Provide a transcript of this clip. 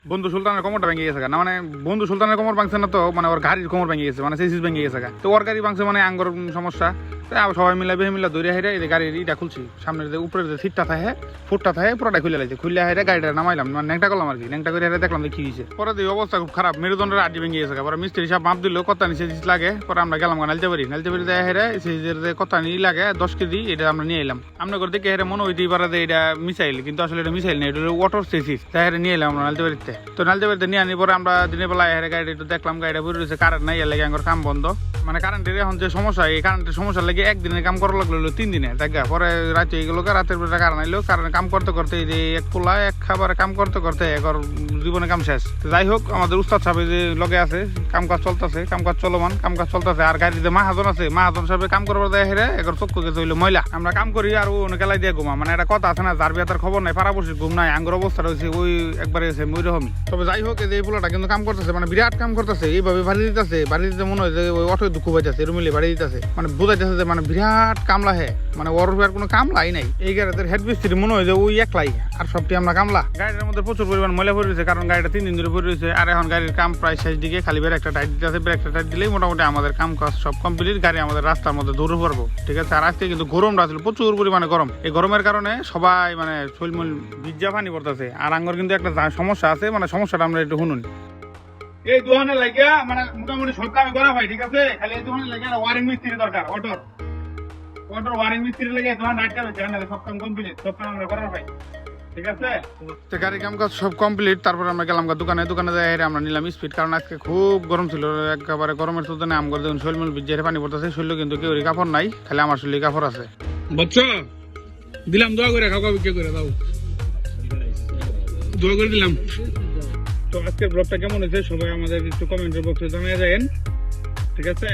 বন্ধু সুলতানের কোমরটা ভেঙে গেছে না, মানে বন্ধু সুলতানের কোমর ভাঙছে না তো, মানে ওর গাড়ির কোমর ভেঙে গেছে, মানে সেসিস ভেঙে গেছে। তো ওর গাড়ি ভাঙছে মানে আঙ্গর সমস্যা। তাই সবাই মিলা দৌড়ে হেরে এই গাড়ির ইটা খুলছি, সামনের যে উপরের যে সিটটা থাকে ফুটটা থাকে পুরোটা খুলে লাগছে। খুলে হেরে গাড়িটা নামাইলাম, মানে ন্যাংটা করলাম আর কি। ন্যাংটা করে হেরে দেখলাম কি হয়েছে। পরে দিয়ে অবস্থা খুব খারাপ, মেরুদণ্ডের আড্ডি ভেঙে গেছে। পরে মিস্ত্রি সব মাপ দিল, কত নিচে লাগে। পরে আমরা গেলাম নালতে পারি দেয় হেরে সেসিসের যে কত নি লাগে 10 কেজি, এটা আমরা নিয়ে এলাম। আমরা করে দেখে হেরে মনে হইতেই পারে যে এটা মিসাইল, কিন্তু আসলে এটা মিসাইল নেই, এটা হলো ওয়াটার সেসিস। তাই হেরে নিয়ে এলাম আমরা নালতে বাড়িতে। তো নালতে বাড়িতে নিয়ে আনি পরে আমরা দিনের বেলায় হেরে গাড়িটা একটু দেখলাম, গাড়িটা বের হয়েছে, কারেন্ট নাই, এর লাগে আমার কাম বন্ধ। মানে কারেন্টের এখন যে সমস্যা, এই কারেন্টের সমস্যা লেগে একদিনের কাম করা লাগলো 3 দিনে। দেখ পরে রাতে হয়ে গেল, রাতের বেলা কারেন্ট আইলো, কারেন্ট কাম করতে করতে এই যে এক পোলা এক খাবারে কাম করতে করতে একর জীবনে কাম শেষ। যাই হোক, আমাদের উস্তাদ সাহেব যে লগে আছে, কাম কাজ চলতেছে, কাম কাজ চলমান, কাম কাজ চলতেছে। আর গাড়িতে মাহাজন আছে, মাহাজন সাহেব কাম করবার দেয় হেরে একর চক্ষু গেছে হইলো ময়লা। আমরা কাম করি আর অনেক গেলাই দিয়ে ঘুমা, মানে একটা কথা আছে না, যার বিয়াতার খবর নাই, পাড়াপড়শির ঘুম নাই। আঙ্গুর অবস্থা রয়েছে ওই একবারে এসে ওই রকমই। তবে যাই হোক, এই পোলাটা কিন্তু কাম করতেছে, মানে বিরাট কাম করতেছে। এইভাবে বাড়ি দিতেছে, বাড়ি দিতে মনে হয় যে ওই অটো দুঃখ পাইতেছে, এরমিলে বাড়ি দিতেছে, মানে বুঝাইতেছে যে মানে বিরাট কামলা হে, মানে ওর আর কোনো কামলাই নাই। এই গাড়িতে হেড মিস্ত্রি মনে হয় যে ওই একলাই, আর সবটি আমরা কামলা। গাড়ির মধ্যে প্রচুর পরিমাণ ময়লা পড়ে রয়েছে, কারণ গাড়িটা 3 দিন ধরে পড়ে রয়েছে। আর এখন গাড়ির কাম প্রায় শেষ দিকে, খালি ব্রেকটা টাইট দিতে আছে। ব্রেকটা টাইট দিলেই মোটামুটি আমাদের কাম কাজ সব কমপ্লিট, গাড়ি আমাদের রাস্তার মধ্যে দৌড়ে পড়বো, ঠিক আছে। আর আজকে কিন্তু গরমটা ছিল, প্রচুর পরিমাণে গরম। এই গরমের কারণে সবাই মানে শৈলমূল ভিজা পানি পড়তেছে। আর আঙ্গর কিন্তু একটা সমস্যা আছে, মানে সমস্যাটা আমরা একটু শুনুন। এই দোকানে লাগিয়া মানে মোটামুটি সব কামে করা হয়, ঠিক আছে। খালি এই দোকানে লাগিয়া ওয়ারিং মিস্ত্রি দরকার, অটোর ওয়ারিং মিস্ত্রি লাগে দোকান আটকা হয়েছে, সব কাম কমপ্লিট, সব কাম আমরা করা হয়, ঠিক আছে। তো গাড়ির কাম কাজ সব কমপ্লিট। তারপর আমরা গেলাম দোকানে যাই আমরা নিলাম স্পিড, কারণ আজকে খুব গরম ছিল। একেবারে গরমের তুলনায় আম করে দেখুন শৈলমূল ভিজে পানি পড়তেছে। শৈল কিন্তু কেউ কাপড় নাই, খালি আমার শৈলী কাপড় আছে। বুঝছো, দিলাম দোয়া করে খাওয়া বিক্রি করে দাও, দোয়া করে দিলাম। তো আজকের ব্লগটা কেমন হয়েছে সবাই আমাদের একটু কমেন্টের বক্সে জানিয়ে যাবেন, ঠিক আছে।